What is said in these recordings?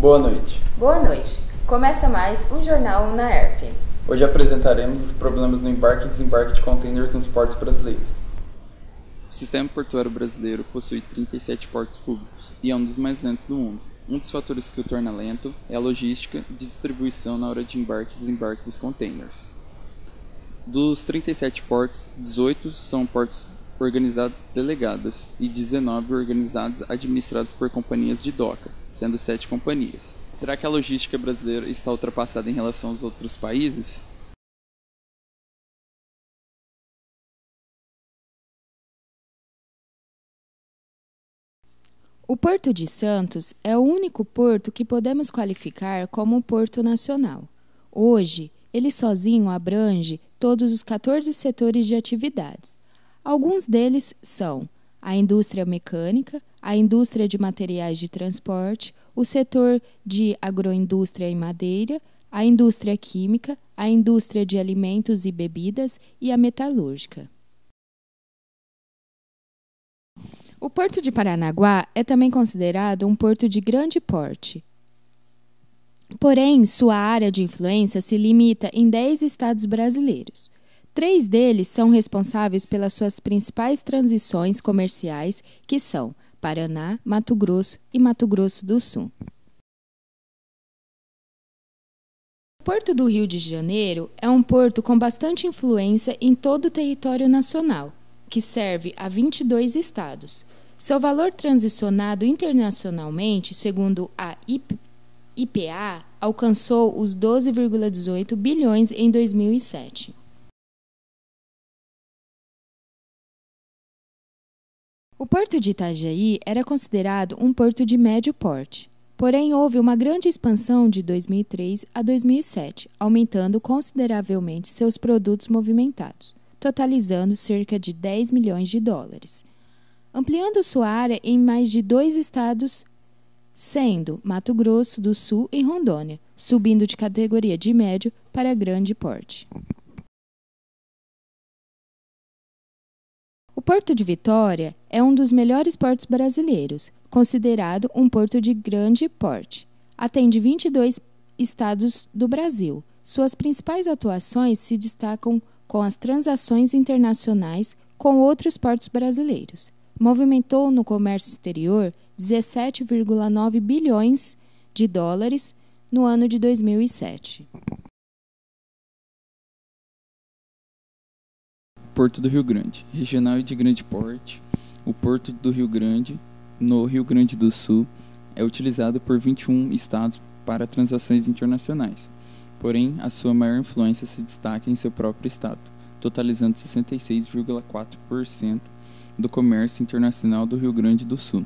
Boa noite. Boa noite. Começa mais um Jornal UNAERP. Hoje apresentaremos os problemas no embarque e desembarque de contêineres nos portos brasileiros. O sistema portuário brasileiro possui 37 portos públicos e é um dos mais lentos do mundo. Um dos fatores que o torna lento é a logística de distribuição na hora de embarque e desembarque dos contêineres. Dos 37 portos, 18 são portos organizados delegados e 19 organizados administrados por companhias de doca, sendo 7 companhias. Será que a logística brasileira está ultrapassada em relação aos outros países? O Porto de Santos é o único porto que podemos qualificar como um porto nacional. Hoje, ele sozinho abrange todos os 14 setores de atividades. Alguns deles são a indústria mecânica, a indústria de materiais de transporte, o setor de agroindústria e madeira, a indústria química, a indústria de alimentos e bebidas e a metalúrgica. O Porto de Paranaguá é também considerado um porto de grande porte. Porém, sua área de influência se limita em 10 estados brasileiros. 3 deles são responsáveis pelas suas principais transições comerciais, que são Paraná, Mato Grosso e Mato Grosso do Sul. O Porto do Rio de Janeiro é um porto com bastante influência em todo o território nacional, que serve a 22 estados. Seu valor transicionado internacionalmente, segundo a IPA, alcançou os 12,18 bilhões em 2007. O Porto de Itajaí era considerado um porto de médio porte. Porém, houve uma grande expansão de 2003 a 2007, aumentando consideravelmente seus produtos movimentados, totalizando cerca de 10 milhões de dólares, ampliando sua área em mais de 2 estados, sendo Mato Grosso do Sul e Rondônia, subindo de categoria de médio para grande porte. O Porto de Vitória é um dos melhores portos brasileiros, considerado um porto de grande porte. Atende 22 estados do Brasil. Suas principais atuações se destacam com as transações internacionais com outros portos brasileiros. Movimentou no comércio exterior 17,9 bilhões de dólares no ano de 2007. Porto do Rio Grande, regional e de grande porte. O Porto do Rio Grande, no Rio Grande do Sul, é utilizado por 21 estados para transações internacionais. Porém, a sua maior influência se destaca em seu próprio estado, totalizando 66,4% do comércio internacional do Rio Grande do Sul.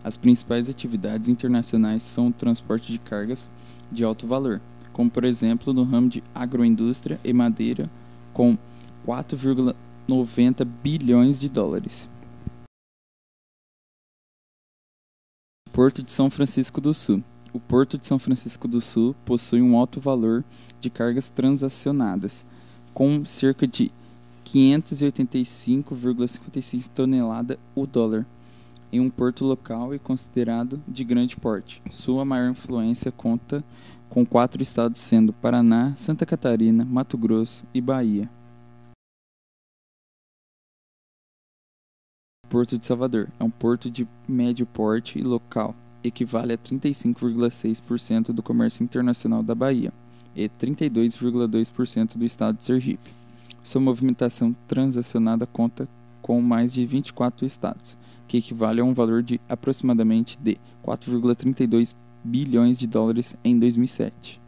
As principais atividades internacionais são o transporte de cargas de alto valor, como por exemplo no ramo de agroindústria e madeira, com 4,90 bilhões de dólares. Porto de São Francisco do Sul. O Porto de São Francisco do Sul possui um alto valor de cargas transacionadas, com cerca de 585,56 toneladas o dólar, em um porto local e considerado de grande porte. Sua maior influência conta com 4 estados, sendo Paraná, Santa Catarina, Mato Grosso e Bahia. Porto de Salvador é um porto de médio porte e local, equivale a 35,6% do comércio internacional da Bahia e 32,2% do estado de Sergipe. Sua movimentação transacionada conta com mais de 24 estados, que equivale a um valor de aproximadamente de 4,32 bilhões de dólares em 2007.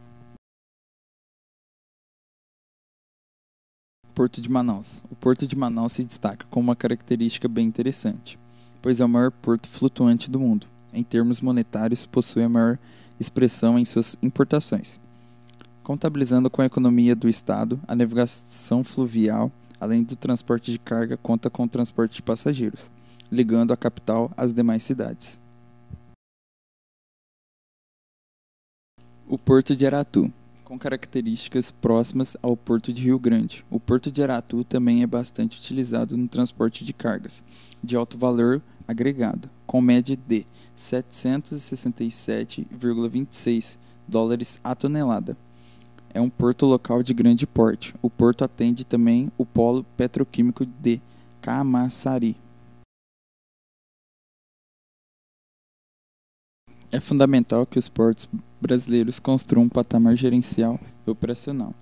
Porto de Manaus. O Porto de Manaus se destaca com uma característica bem interessante, pois é o maior porto flutuante do mundo. Em termos monetários, possui a maior expressão em suas importações. Contabilizando com a economia do estado, a navegação fluvial, além do transporte de carga, conta com o transporte de passageiros, ligando a capital às demais cidades. O Porto de Aratu. Com características próximas ao Porto de Rio Grande. O Porto de Aratu também é bastante utilizado no transporte de cargas de alto valor agregado, com média de 767,26 dólares a tonelada. É um porto local de grande porte. O porto atende também o polo petroquímico de Camaçari. É fundamental que os portos brasileiros construam um patamar gerencial e operacional,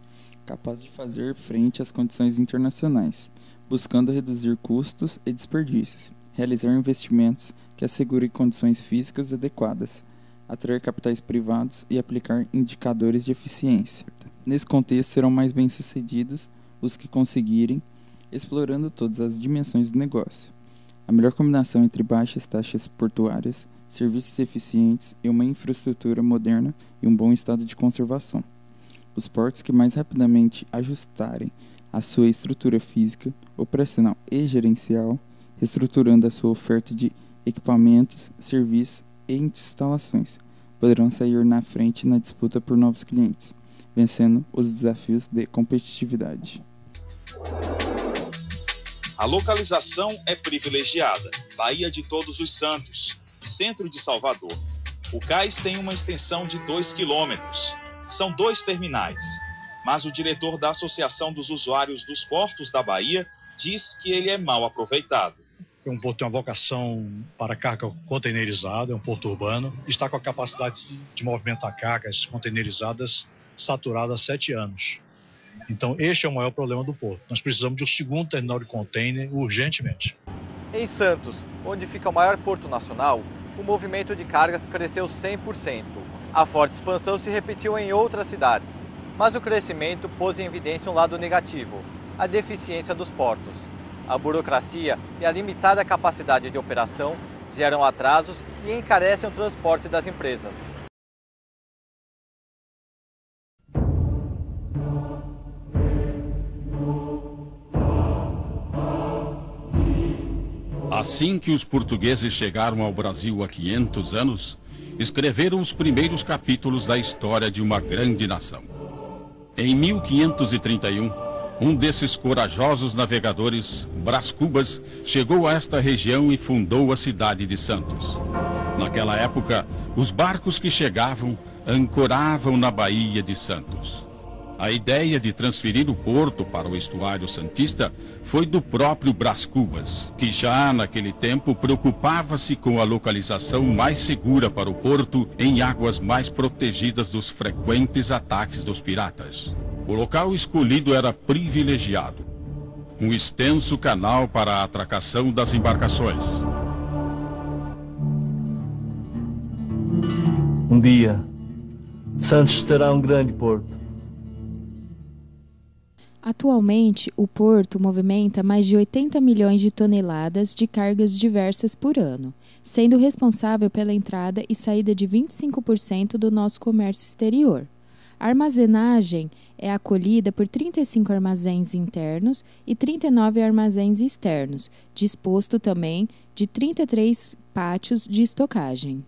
capaz de fazer frente às condições internacionais, buscando reduzir custos e desperdícios, realizar investimentos que assegurem condições físicas adequadas, atrair capitais privados e aplicar indicadores de eficiência. Nesse contexto, serão mais bem-sucedidos os que conseguirem, explorando todas as dimensões do negócio. A melhor combinação entre baixas taxas portuárias, serviços eficientes e uma infraestrutura moderna e um bom estado de conservação. Os portos que mais rapidamente ajustarem a sua estrutura física, operacional e gerencial, reestruturando a sua oferta de equipamentos, serviços e instalações, poderão sair na frente na disputa por novos clientes, vencendo os desafios de competitividade. A localização é privilegiada. Baía de Todos os Santos, centro de Salvador. O cais tem uma extensão de 2 quilômetros. São 2 terminais. Mas o diretor da Associação dos Usuários dos Portos da Bahia diz que ele é mal aproveitado. É um porto que tem uma vocação para carga containerizada, é um porto urbano, está com a capacidade de movimentar cargas containerizadas saturada há 7 anos. Então, este é o maior problema do porto. Nós precisamos de um segundo terminal de container urgentemente. Em Santos, onde fica o maior porto nacional, o movimento de cargas cresceu 100%. A forte expansão se repetiu em outras cidades, mas o crescimento pôs em evidência um lado negativo, a deficiência dos portos. A burocracia e a limitada capacidade de operação geram atrasos e encarecem o transporte das empresas. Assim que os portugueses chegaram ao Brasil há 500 anos, escreveram os primeiros capítulos da história de uma grande nação. Em 1531, um desses corajosos navegadores, Brás Cubas, chegou a esta região e fundou a cidade de Santos. Naquela época, os barcos que chegavam ancoravam na Baía de Santos. A ideia de transferir o porto para o estuário santista foi do próprio Brás Cubas, que já naquele tempo preocupava-se com a localização mais segura para o porto em águas mais protegidas dos frequentes ataques dos piratas. O local escolhido era privilegiado, um extenso canal para a atracação das embarcações. Um dia, Santos terá um grande porto. Atualmente, o porto movimenta mais de 80 milhões de toneladas de cargas diversas por ano, sendo responsável pela entrada e saída de 25% do nosso comércio exterior. A armazenagem é acolhida por 35 armazéns internos e 39 armazéns externos, disposto também de 33 pátios de estocagem.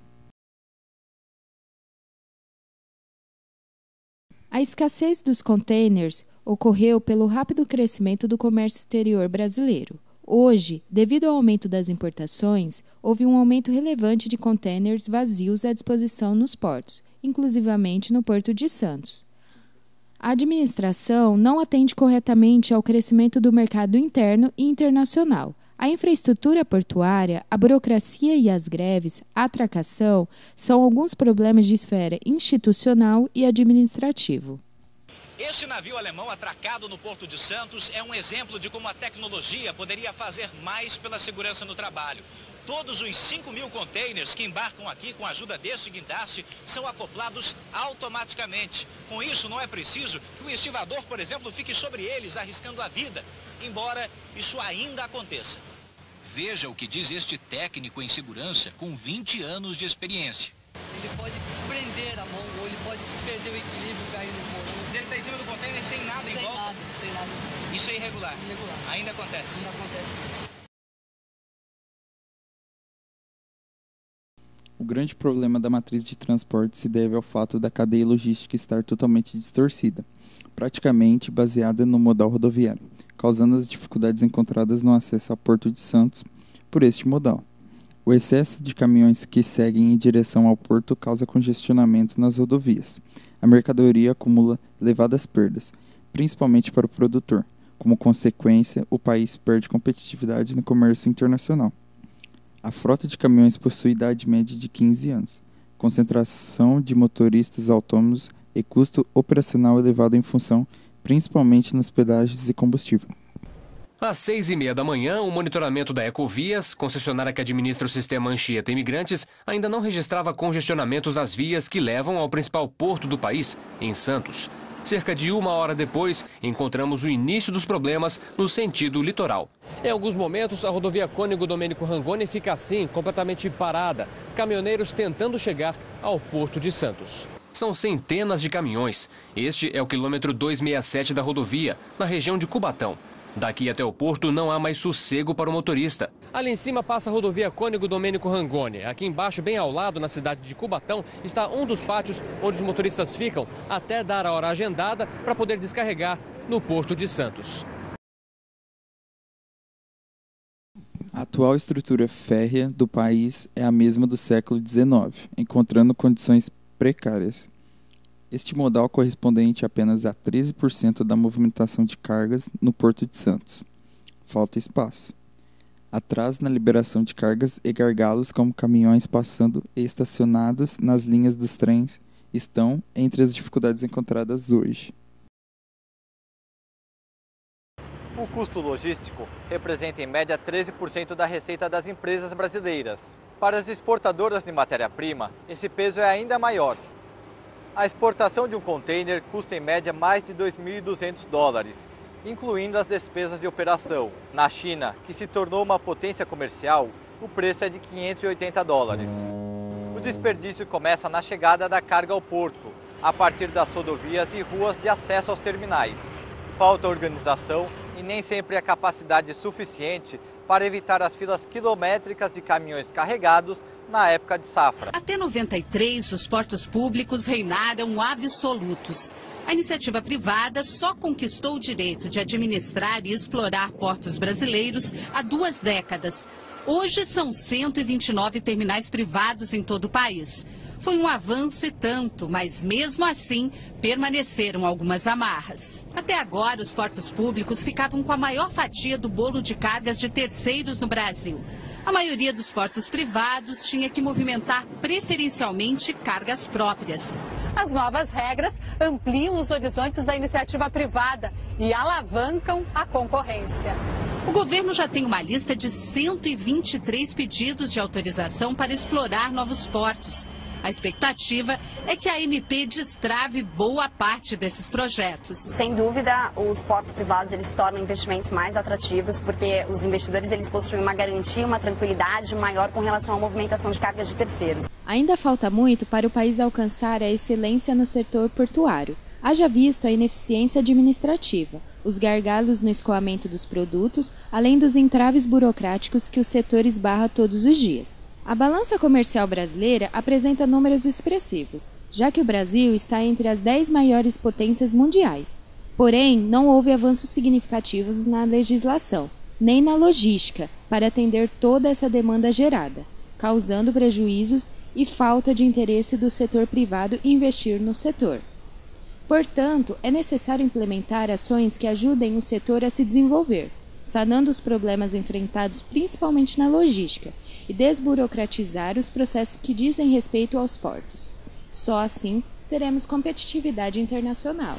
A escassez dos containers ocorreu pelo rápido crescimento do comércio exterior brasileiro. Hoje, devido ao aumento das importações, houve um aumento relevante de contêineres vazios à disposição nos portos, inclusivamente no Porto de Santos. A administração não atende corretamente ao crescimento do mercado interno e internacional. A infraestrutura portuária, a burocracia e as greves, a atracação, são alguns problemas de esfera institucional e administrativo. Este navio alemão atracado no Porto de Santos é um exemplo de como a tecnologia poderia fazer mais pela segurança no trabalho. Todos os 5.000 containers que embarcam aqui com a ajuda deste guindaste são acoplados automaticamente. Com isso, não é preciso que o estivador, por exemplo, fique sobre eles arriscando a vida, embora isso ainda aconteça. Veja o que diz este técnico em segurança com 20 anos de experiência. Ele pode prender a mão ou ele pode perder o equilíbrio, cair no porão. Ele está em cima do container sem nada em volta? Sem nada. Isso é irregular? Irregular. Ainda acontece? Ainda acontece. O grande problema da matriz de transporte se deve ao fato da cadeia logística estar totalmente distorcida, praticamente baseada no modal rodoviário, causando as dificuldades encontradas no acesso ao Porto de Santos por este modal. O excesso de caminhões que seguem em direção ao porto causa congestionamento nas rodovias. A mercadoria acumula elevadas perdas, principalmente para o produtor. Como consequência, o país perde competitividade no comércio internacional. A frota de caminhões possui idade média de 15 anos, concentração de motoristas autônomos e custo operacional elevado em função, principalmente nos pedágios e combustível. Às 6h30 da manhã, o monitoramento da Ecovias, concessionária que administra o sistema Anchieta Imigrantes, ainda não registrava congestionamentos nas vias que levam ao principal porto do país, em Santos. Cerca de 1 hora depois, encontramos o início dos problemas no sentido litoral. Em alguns momentos, a rodovia Cônego Domênico Rangoni fica assim, completamente parada. Caminhoneiros tentando chegar ao Porto de Santos. São centenas de caminhões. Este é o quilômetro 267 da rodovia, na região de Cubatão. Daqui até o porto não há mais sossego para o motorista. Ali em cima passa a rodovia Cônego Domênico Rangoni. Aqui embaixo, bem ao lado, na cidade de Cubatão, está um dos pátios onde os motoristas ficam até dar a hora agendada para poder descarregar no Porto de Santos. A atual estrutura férrea do país é a mesma do século XIX, encontrando condições precárias. Este modal correspondente apenas a 13% da movimentação de cargas no Porto de Santos. Falta espaço. Atraso na liberação de cargas e gargalos como caminhões passando e estacionados nas linhas dos trens estão entre as dificuldades encontradas hoje. O custo logístico representa em média 13% da receita das empresas brasileiras. Para as exportadoras de matéria-prima, esse peso é ainda maior. A exportação de um container custa em média mais de $2.200, incluindo as despesas de operação. Na China, que se tornou uma potência comercial, o preço é de $580. O desperdício começa na chegada da carga ao porto, a partir das rodovias e ruas de acesso aos terminais. Falta organização e nem sempre a capacidade suficiente para evitar as filas quilométricas de caminhões carregados na época de safra. Até 93, os portos públicos reinaram absolutos. A iniciativa privada só conquistou o direito de administrar e explorar portos brasileiros há 2 décadas. Hoje são 129 terminais privados em todo o país. Foi um avanço e tanto, mas mesmo assim permaneceram algumas amarras. Até agora, os portos públicos ficavam com a maior fatia do bolo de cargas de terceiros no Brasil. A maioria dos portos privados tinha que movimentar preferencialmente cargas próprias. As novas regras ampliam os horizontes da iniciativa privada e alavancam a concorrência. O governo já tem uma lista de 123 pedidos de autorização para explorar novos portos. A expectativa é que a MP destrave boa parte desses projetos. Sem dúvida, os portos privados eles tornam investimentos mais atrativos, porque os investidores eles possuem uma garantia, uma tranquilidade maior com relação à movimentação de cargas de terceiros. Ainda falta muito para o país alcançar a excelência no setor portuário. Haja visto a ineficiência administrativa, os gargalos no escoamento dos produtos, além dos entraves burocráticos que o setor esbarra todos os dias. A balança comercial brasileira apresenta números expressivos, já que o Brasil está entre as 10 maiores potências mundiais. Porém, não houve avanços significativos na legislação, nem na logística, para atender toda essa demanda gerada, causando prejuízos e falta de interesse do setor privado em investir no setor. Portanto, é necessário implementar ações que ajudem o setor a se desenvolver, sanando os problemas enfrentados principalmente na logística, e desburocratizar os processos que dizem respeito aos portos. Só assim teremos competitividade internacional.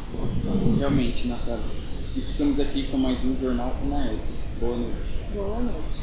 Realmente, Natália. E ficamos aqui com mais um Jornal Unaed. Boa noite. Boa noite.